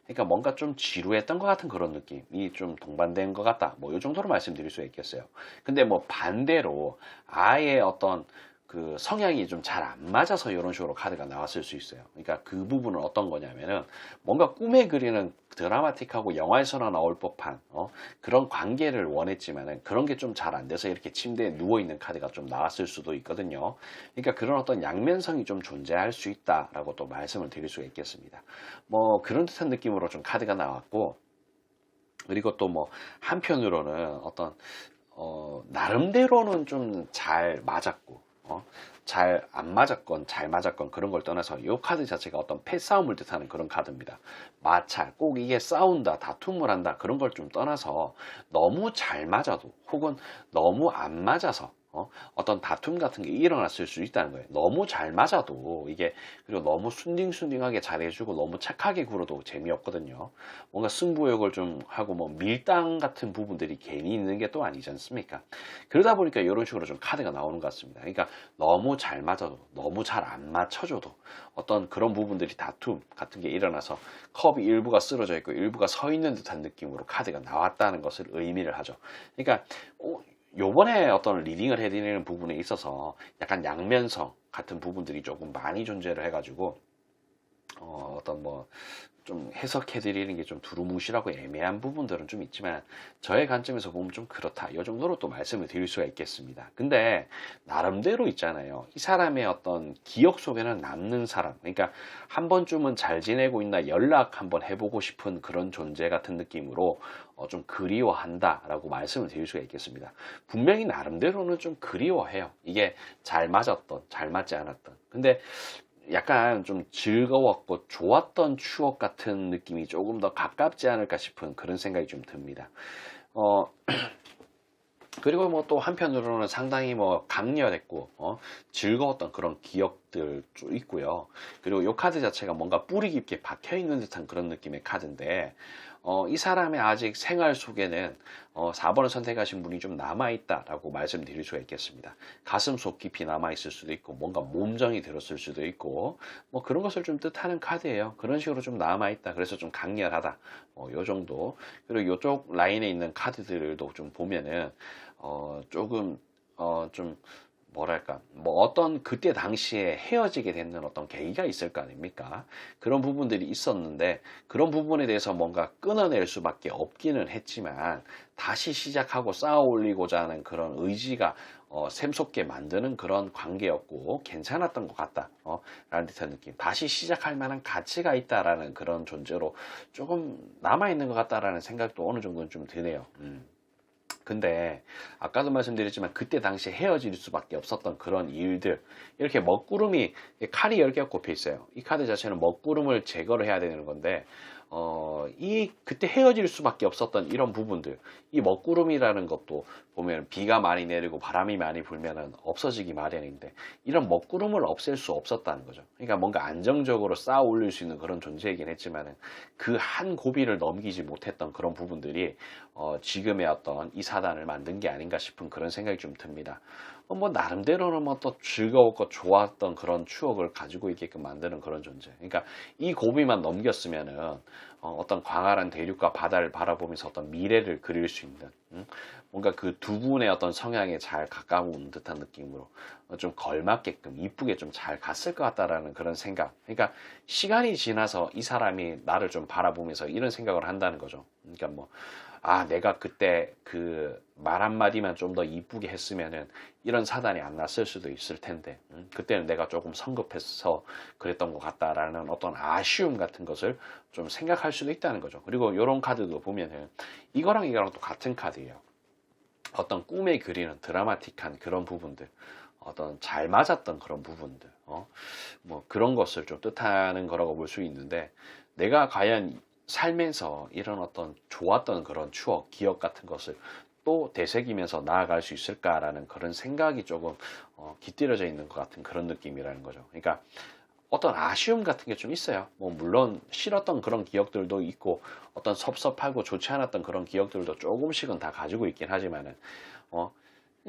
그러니까 뭔가 좀 지루했던 것 같은 그런 느낌이 좀 동반된 것 같다. 뭐 이 정도로 말씀드릴 수 있겠어요. 근데 뭐 반대로 아예 어떤 그 성향이 좀 잘 안 맞아서 이런 식으로 카드가 나왔을 수 있어요. 그러니까 그 부분은 어떤 거냐면은 뭔가 꿈에 그리는 드라마틱하고 영화에서나 나올 법한 그런 관계를 원했지만은 그런 게 좀 잘 안 돼서 이렇게 침대에 누워 있는 카드가 좀 나왔을 수도 있거든요. 그러니까 그런 어떤 양면성이 좀 존재할 수 있다라고 또 말씀을 드릴 수가 있겠습니다. 뭐 그런 듯한 느낌으로 좀 카드가 나왔고, 그리고 또 뭐 한편으로는 어떤 나름대로는 좀 잘 맞았고 잘 안 맞았건 잘 맞았건 그런 걸 떠나서 이 카드 자체가 어떤 패싸움을 뜻하는 그런 카드입니다. 마찰, 꼭 이게 싸운다, 다툼을 한다 그런 걸 좀 떠나서 너무 잘 맞아도 혹은 너무 안 맞아서 어떤 다툼 같은 게 일어났을 수 있다는 거예요. 너무 잘 맞아도 이게, 그리고 너무 순딩순딩하게 잘해주고 너무 착하게 굴어도 재미없거든요. 뭔가 승부욕을 좀 하고 뭐 밀당 같은 부분들이 괜히 있는 게 또 아니지 않습니까? 그러다 보니까 이런 식으로 좀 카드가 나오는 것 같습니다. 그러니까 너무 잘 맞아도 너무 잘 안 맞춰줘도 어떤 그런 부분들이 다툼 같은 게 일어나서 컵이 일부가 쓰러져 있고 일부가 서 있는 듯한 느낌으로 카드가 나왔다는 것을 의미를 하죠. 그러니까 요번에 어떤 리딩을 해드리는 부분에 있어서 약간 양면성 같은 부분들이 조금 많이 존재를 해가지고 어떤 뭐 좀 해석해 드리는 게 좀 두루뭉실하고 애매한 부분들은 좀 있지만 저의 관점에서 보면 좀 그렇다. 이 정도로 또 말씀을 드릴 수가 있겠습니다. 근데 나름대로 있잖아요. 이 사람의 어떤 기억 속에는 남는 사람. 그러니까 한 번쯤은 잘 지내고 있나 연락 한번 해보고 싶은 그런 존재 같은 느낌으로 좀 그리워한다라고 말씀을 드릴 수가 있겠습니다. 분명히 나름대로는 좀 그리워해요. 이게 잘 맞았던, 잘 맞지 않았던. 근데 약간 좀 즐거웠고 좋았던 추억 같은 느낌이 조금 더 가깝지 않을까 싶은 그런 생각이 좀 듭니다. 어, 그리고 뭐 또 한편으로는 상당히 뭐 강렬했고 즐거웠던 그런 기억들도 있고요. 그리고 이 카드 자체가 뭔가 뿌리 깊게 박혀 있는 듯한 그런 느낌의 카드인데 이 사람의 아직 생활 속에는 4번을 선택하신 분이 좀 남아있다라고 말씀드릴 수가 있겠습니다. 가슴 속 깊이 남아있을 수도 있고 뭔가 몸정이 들었을 수도 있고 뭐 그런 것을 좀 뜻하는 카드예요. 그런 식으로 좀 남아있다. 그래서 좀 강렬하다. 요 정도. 그리고 이쪽 라인에 있는 카드들도 좀 보면은 조금 좀 뭐랄까 뭐 어떤 그때 당시에 헤어지게 되는 어떤 계기가 있을 거 아닙니까? 그런 부분들이 있었는데 그런 부분에 대해서 뭔가 끊어낼 수밖에 없기는 했지만 다시 시작하고 쌓아 올리고자 하는 그런 의지가 샘솟게 만드는 그런 관계였고 괜찮았던 것 같다 라는 듯한 느낌. 다시 시작할 만한 가치가 있다라는 그런 존재로 조금 남아있는 것 같다라는 생각도 어느 정도는 좀 드네요. 근데 아까도 말씀드렸지만 그때 당시에 헤어질 수밖에 없었던 그런 일들, 이렇게 먹구름이 칼이 10개가 꼽혀 있어요. 이 카드 자체는 먹구름을 제거를 해야 되는 건데 이 그때 헤어질 수밖에 없었던 이런 부분들, 이 먹구름이라는 것도 보면 비가 많이 내리고 바람이 많이 불면은 없어지기 마련인데 이런 먹구름을 없앨 수 없었다는 거죠. 그러니까 뭔가 안정적으로 쌓아 올릴 수 있는 그런 존재이긴 했지만은 그 한 고비를 넘기지 못했던 그런 부분들이 지금의 어떤 이 사단을 만든 게 아닌가 싶은 그런 생각이 좀 듭니다. 뭐 나름대로는 뭐 또 즐거웠고 좋았던 그런 추억을 가지고 있게끔 만드는 그런 존재. 그러니까 이 고비만 넘겼으면은 어떤 광활한 대륙과 바다를 바라보면서 어떤 미래를 그릴 수 있는 뭔가 그 두 분의 어떤 성향에 잘 가까운 듯한 느낌으로 좀 걸맞게끔 이쁘게 좀 잘 갔을 것 같다라는 그런 생각. 그러니까 시간이 지나서 이 사람이 나를 좀 바라보면서 이런 생각을 한다는 거죠. 그러니까 뭐 내가 그때 그 말 한마디만 좀 더 이쁘게 했으면은 이런 사단이 안 났을 수도 있을 텐데, 그때는 내가 조금 성급해서 그랬던 것 같다라는 어떤 아쉬움 같은 것을 좀 생각할 수도 있다는 거죠. 그리고 이런 카드도 보면은 이거랑 또 같은 카드예요. 어떤 꿈에 그리는 드라마틱한 그런 부분들, 어떤 잘 맞았던 그런 부분들, 뭐 그런 것을 좀 뜻하는 거라고 볼 수 있는데 내가 과연 살면서 이런 어떤 좋았던 그런 추억, 기억 같은 것을 또 되새기면서 나아갈 수 있을까라는 그런 생각이 조금 깃들여져 있는 것 같은 그런 느낌이라는 거죠. 그러니까 어떤 아쉬움 같은 게 좀 있어요. 뭐 물론 싫었던 그런 기억들도 있고 어떤 섭섭하고 좋지 않았던 그런 기억들도 조금씩은 다 가지고 있긴 하지만은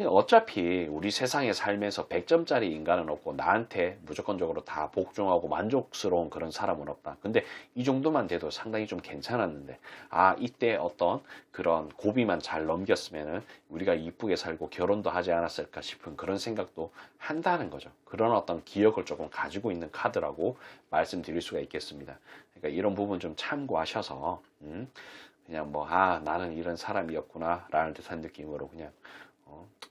어차피 우리 세상에 살면서 100점짜리 인간은 없고 나한테 무조건적으로 다 복종하고 만족스러운 그런 사람은 없다. 근데 이 정도만 돼도 상당히 좀 괜찮았는데 이때 어떤 그런 고비만 잘 넘겼으면은 우리가 이쁘게 살고 결혼도 하지 않았을까 싶은 그런 생각도 한다는 거죠. 그런 어떤 기억을 조금 가지고 있는 카드라고 말씀드릴 수가 있겠습니다. 그러니까 이런 부분 좀 참고하셔서 그냥 뭐 나는 이런 사람이었구나 라는 듯한 느낌으로 그냥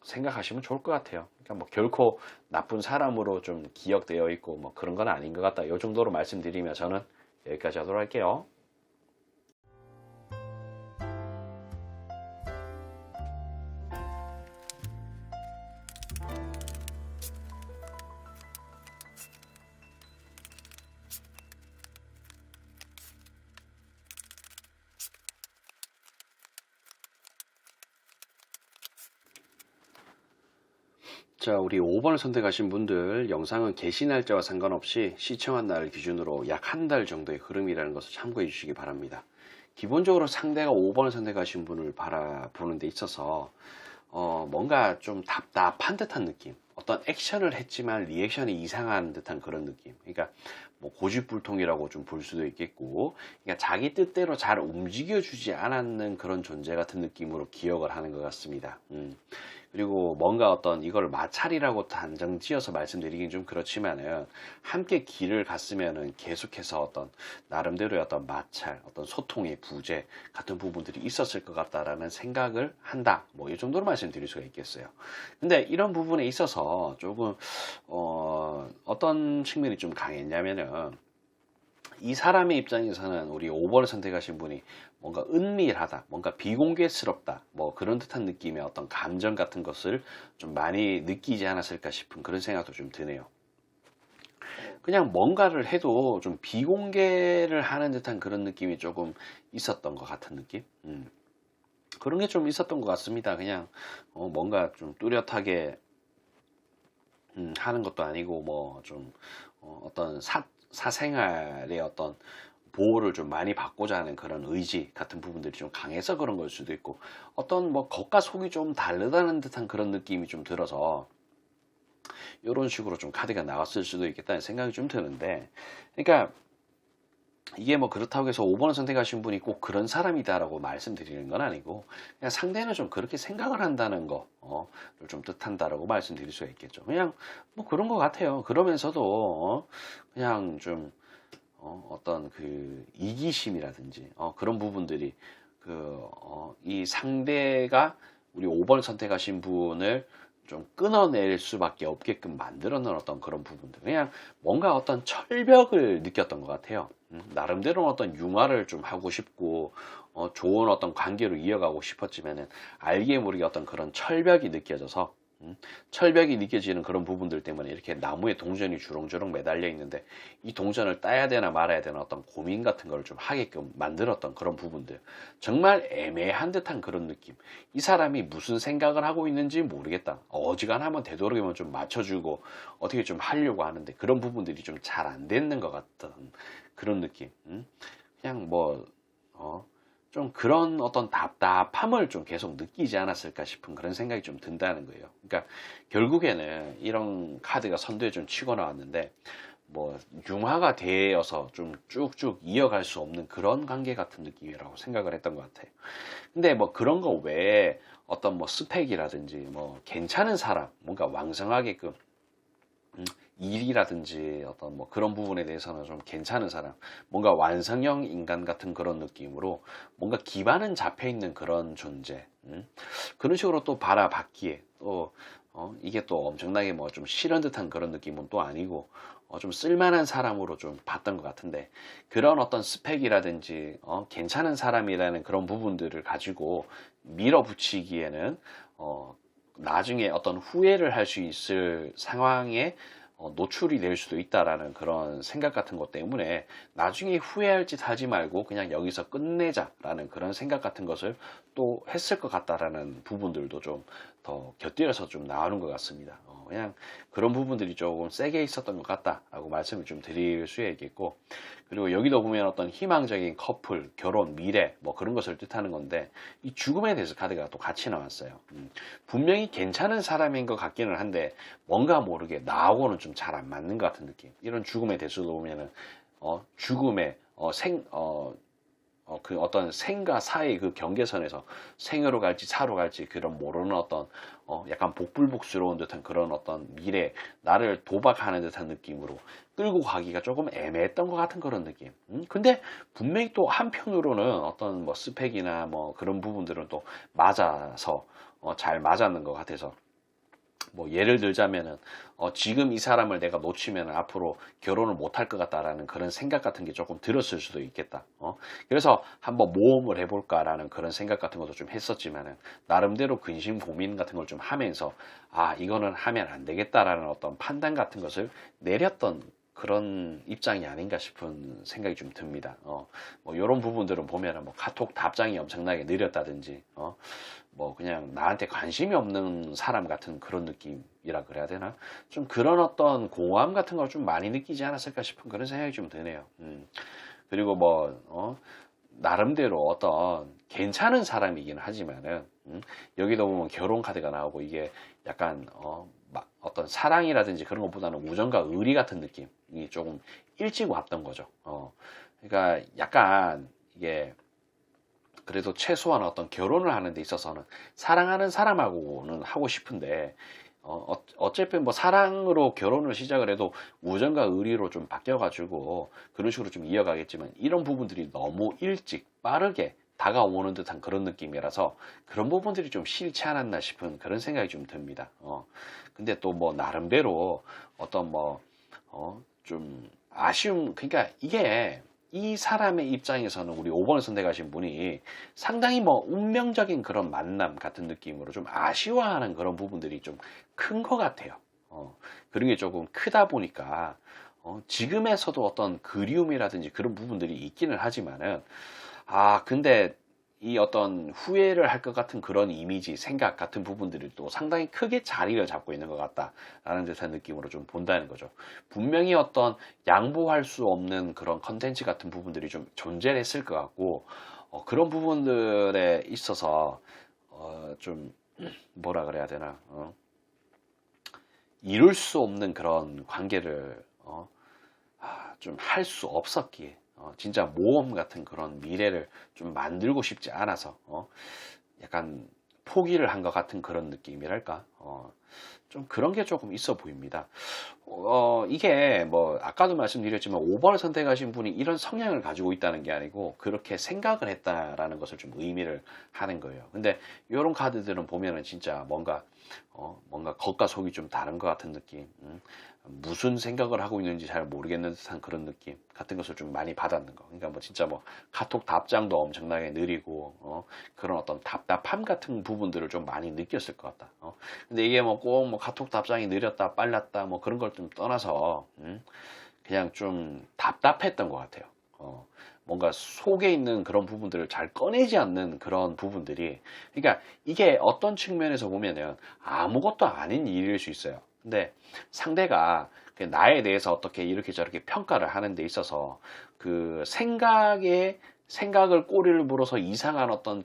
생각하시면 좋을 것 같아요. 그러니까 뭐 결코 나쁜 사람으로 좀 기억되어 있고 뭐 그런 건 아닌 것 같다. 이 정도로 말씀드리며 저는 여기까지 하도록 할게요. 자, 우리 5번을 선택하신 분들 영상은 게시 날짜와 상관없이 시청한 날을 기준으로 약 한 달 정도의 흐름이라는 것을 참고해 주시기 바랍니다. 기본적으로 상대가 5번을 선택하신 분을 바라보는 데 있어서 뭔가 좀 답답한 듯한 느낌, 어떤 액션을 했지만 리액션이 이상한 듯한 그런 느낌. 그러니까 뭐 고집불통이라고 좀 볼 수도 있겠고, 그러니까 자기 뜻대로 잘 움직여주지 않았는 그런 존재 같은 느낌으로 기억을 하는 것 같습니다. 그리고 뭔가 어떤 이걸 마찰이라고 단정 지어서 말씀드리긴 좀 그렇지만은 함께 길을 갔으면은 계속해서 어떤 나름대로의 어떤 마찰, 어떤 소통의 부재 같은 부분들이 있었을 것 같다라는 생각을 한다. 뭐 이 정도로 말씀드릴 수가 있겠어요. 근데 이런 부분에 있어서 조금 어떤 측면이 좀 강했냐면은 이 사람의 입장에서는 우리 5번을 선택하신 분이 뭔가 은밀하다, 뭔가 비공개스럽다, 뭐 그런 듯한 느낌의 어떤 감정 같은 것을 좀 많이 느끼지 않았을까 싶은 그런 생각도 좀 드네요. 그냥 뭔가를 해도 좀 비공개를 하는 듯한 그런 느낌이 조금 있었던 것 같은 느낌? 그런 게 좀 있었던 것 같습니다. 그냥 뭔가 좀 뚜렷하게 하는 것도 아니고 뭐 좀 어떤 사생활의 어떤 보호를 좀 많이 받고자 하는 그런 의지 같은 부분들이 좀 강해서 그런 걸 수도 있고 어떤 뭐 겉과 속이 좀 다르다는 듯한 그런 느낌이 좀 들어서 이런 식으로 좀 카드가 나왔을 수도 있겠다는 생각이 좀 드는데 그러니까 이게 뭐 그렇다고 해서 5번을 선택하신 분이 꼭 그런 사람이다라고 말씀드리는 건 아니고 그냥 상대는 좀 그렇게 생각을 한다는 거를 좀 뜻한다라고 말씀드릴 수가 있겠죠. 그냥 뭐 그런 것 같아요. 그러면서도 그냥 좀 어떤 그 이기심이라든지 그런 부분들이 이 상대가 우리 5번을 선택하신 분을 좀 끊어낼 수밖에 없게끔 만들어 놓은 어떤 그런 부분들 그냥 뭔가 어떤 철벽을 느꼈던 것 같아요. 나름대로 어떤 융화를 좀 하고 싶고 좋은 어떤 관계로 이어가고 싶었지만은 알게 모르게 어떤 그런 철벽이 느껴져서 철벽이 느껴지는 그런 부분들 때문에 이렇게 나무에 동전이 주렁주렁 매달려 있는데 이 동전을 따야 되나 말아야 되나 어떤 고민 같은 걸 좀 하게끔 만들었던 그런 부분들 정말 애매한 듯한 그런 느낌 이 사람이 무슨 생각을 하고 있는지 모르겠다 어지간하면 되도록이면 좀 맞춰주고 어떻게 좀 하려고 하는데 그런 부분들이 좀 잘 안 되는 것 같던 그런 느낌 그냥 좀 그런 어떤 답답함을 좀 계속 느끼지 않았을까 싶은 그런 생각이 좀 든다는 거예요. 그러니까 결국에는 이런 카드가 선두에 좀 치고 나왔는데 뭐 융화가 되어서 좀 쭉쭉 이어갈 수 없는 그런 관계 같은 느낌이라고 생각을 했던 것 같아요. 근데 뭐 그런 거 외에 어떤 뭐 스펙이라든지 뭐 괜찮은 사람, 뭔가 왕성하게끔 일이라든지 어떤 뭐 그런 부분에 대해서는 좀 괜찮은 사람, 뭔가 완성형 인간 같은 그런 느낌으로 뭔가 기반은 잡혀 있는 그런 존재, 그런 식으로 또 바라봤기에 또 이게 또 엄청나게 뭐 좀 싫은 듯한 그런 느낌은 또 아니고 좀 쓸만한 사람으로 좀 봤던 것 같은데 그런 어떤 스펙이라든지 괜찮은 사람이라는 그런 부분들을 가지고 밀어붙이기에는 나중에 어떤 후회를 할 수 있을 상황에 노출이 될 수도 있다라는 그런 생각 같은 것 때문에 나중에 후회할 짓 하지 말고 그냥 여기서 끝내자라는 그런 생각 같은 것을 또 했을 것 같다라는 부분들도 좀 더 곁들여서 좀 나오는 것 같습니다. 그냥 그런 부분들이 조금 세게 있었던 것 같다라고 말씀을 좀 드릴 수 있겠고 그리고 여기도 보면 어떤 희망적인 커플, 결혼, 미래 뭐 그런 것을 뜻하는 건데 이 죽음에 대해서 카드가 또 같이 나왔어요. 분명히 괜찮은 사람인 것 같기는 한데 뭔가 모르게 나하고는 좀 잘 안 맞는 것 같은 느낌. 이런 죽음에 대해서도 보면은 죽음의 그 어떤 생과 사의 그 경계선에서 생으로 갈지 사로 갈지 그런 모르는 어떤 약간 복불복스러운 듯한 그런 어떤 미래 나를 도박하는 듯한 느낌으로 끌고 가기가 조금 애매했던 것 같은 그런 느낌. 근데 분명히 또 한편으로는 어떤 뭐 스펙이나 뭐 그런 부분들은 또 맞아서 잘 맞았는 것 같아서 뭐 예를 들자면은 지금 이 사람을 내가 놓치면 앞으로 결혼을 못할 것 같다라는 그런 생각 같은 게 조금 들었을 수도 있겠다. 그래서 한번 모험을 해볼까라는 그런 생각 같은 것도 좀 했었지만은 나름대로 근심 고민 같은 걸 좀 하면서 아 이거는 하면 안 되겠다라는 어떤 판단 같은 것을 내렸던 그런 입장이 아닌가 싶은 생각이 좀 듭니다. 뭐 이런 부분들은 보면은 뭐 카톡 답장이 엄청나게 느렸다든지, 뭐 그냥 나한테 관심이 없는 사람 같은 그런 느낌이라 그래야 되나? 좀 그런 어떤 공허함 같은 걸 좀 많이 느끼지 않았을까 싶은 그런 생각이 좀 드네요. 그리고 나름대로 어떤 괜찮은 사람이긴 하지만은, 여기도 보면 결혼 카드가 나오고 이게 약간, 어떤 사랑이라든지 그런 것보다는 우정과 의리 같은 느낌이 조금 일찍 왔던 거죠. 그러니까 약간 이게 그래도 최소한 어떤 결혼을 하는 데 있어서는 사랑하는 사람하고는 하고 싶은데, 어차피 뭐 사랑으로 결혼을 시작을 해도 우정과 의리로 좀 바뀌어가지고 그런 식으로 좀 이어가겠지만, 이런 부분들이 너무 일찍 빠르게 다가오는 듯한 그런 느낌이라서 그런 부분들이 좀 싫지 않았나 싶은 그런 생각이 좀 듭니다. 근데 또 뭐 나름대로 어떤 뭐, 좀 아쉬움, 그러니까 이게 이 사람의 입장에서는 우리 5번을 선택하신 분이 상당히 뭐 운명적인 그런 만남 같은 느낌으로 좀 아쉬워하는 그런 부분들이 좀 큰 것 같아요. 그런 게 조금 크다 보니까 지금에서도 어떤 그리움이라든지 그런 부분들이 있기는 하지만은, 근데 이 어떤 후회를 할 것 같은 그런 이미지, 생각 같은 부분들이 또 상당히 크게 자리를 잡고 있는 것 같다라는 듯한 느낌으로 좀 본다는 거죠. 분명히 어떤 양보할 수 없는 그런 컨텐츠 같은 부분들이 좀 존재했을 것 같고, 그런 부분들에 있어서 좀 뭐라 그래야 되나, 이룰 수 없는 그런 관계를 좀 할 수 없었기에, 진짜 모험 같은 그런 미래를 좀 만들고 싶지 않아서 약간 포기를 한 것 같은 그런 느낌이랄까, 좀 그런 게 조금 있어 보입니다. 이게 뭐 아까도 말씀드렸지만 5번을 선택하신 분이 이런 성향을 가지고 있다는 게 아니고 그렇게 생각을 했다라는 것을 좀 의미를 하는 거예요. 근데 이런 카드들은 보면은 진짜 뭔가 겉과 속이 좀 다른 것 같은 느낌, 무슨 생각을 하고 있는지 잘 모르겠는 듯한 그런 느낌 같은 것을 좀 많이 받았는 거. 그러니까 뭐 진짜 뭐 카톡 답장도 엄청나게 느리고, 그런 어떤 답답함 같은 부분들을 좀 많이 느꼈을 것 같다. 근데 이게 뭐 꼭 뭐 카톡 답장이 느렸다, 빨랐다, 뭐 그런 걸 좀 떠나서, 그냥 좀 답답했던 것 같아요. 뭔가 속에 있는 그런 부분들을 잘 꺼내지 않는 그런 부분들이, 그러니까 이게 어떤 측면에서 보면은 아무것도 아닌 일일 수 있어요. 근데 상대가 그 나에 대해서 어떻게 이렇게 저렇게 평가를 하는 데 있어서 그 생각을 꼬리를 물어서 이상한 어떤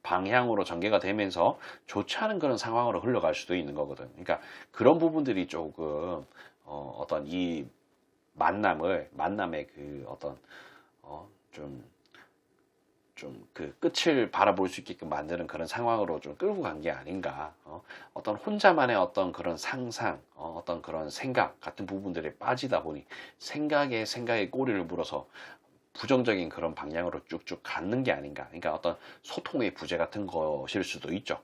방향으로 전개가 되면서 좋지 않은 그런 상황으로 흘러갈 수도 있는 거거든. 그러니까 그런 부분들이 조금 어떤 이 만남의 그 어떤 좀 그 끝을 바라볼 수 있게끔 만드는 그런 상황으로 좀 끌고 간 게 아닌가. 어떤 혼자만의 어떤 그런 상상, 어떤 그런 생각 같은 부분들에 빠지다 보니 생각에 꼬리를 물어서 부정적인 그런 방향으로 쭉쭉 가는 게 아닌가. 그러니까 어떤 소통의 부재 같은 것일 수도 있죠.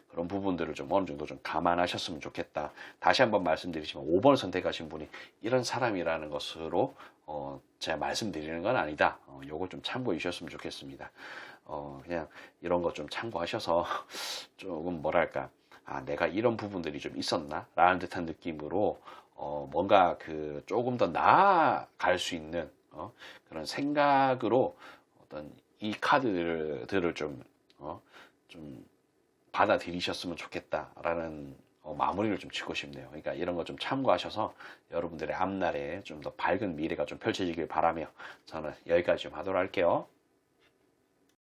그런 부분들을 좀 어느 정도 좀 감안하셨으면 좋겠다. 다시 한번 말씀드리지만 5번을 선택하신 분이 이런 사람이라는 것으로 제가 말씀드리는 건 아니다. 요거 좀 참고해 주셨으면 좋겠습니다. 그냥 이런 거 좀 참고하셔서 조금 뭐랄까, 내가 이런 부분들이 좀 있었나? 라는 듯한 느낌으로 뭔가 그 조금 더 나아갈 수 있는 그런 생각으로 어떤 이 카드들을 좀 받아들이셨으면 좋겠다라는 마무리를 좀 짓고 싶네요. 그러니까 이런 거 좀 참고하셔서 여러분들의 앞날에 좀 더 밝은 미래가 좀 펼쳐지길 바라며 저는 여기까지 좀 하도록 할게요.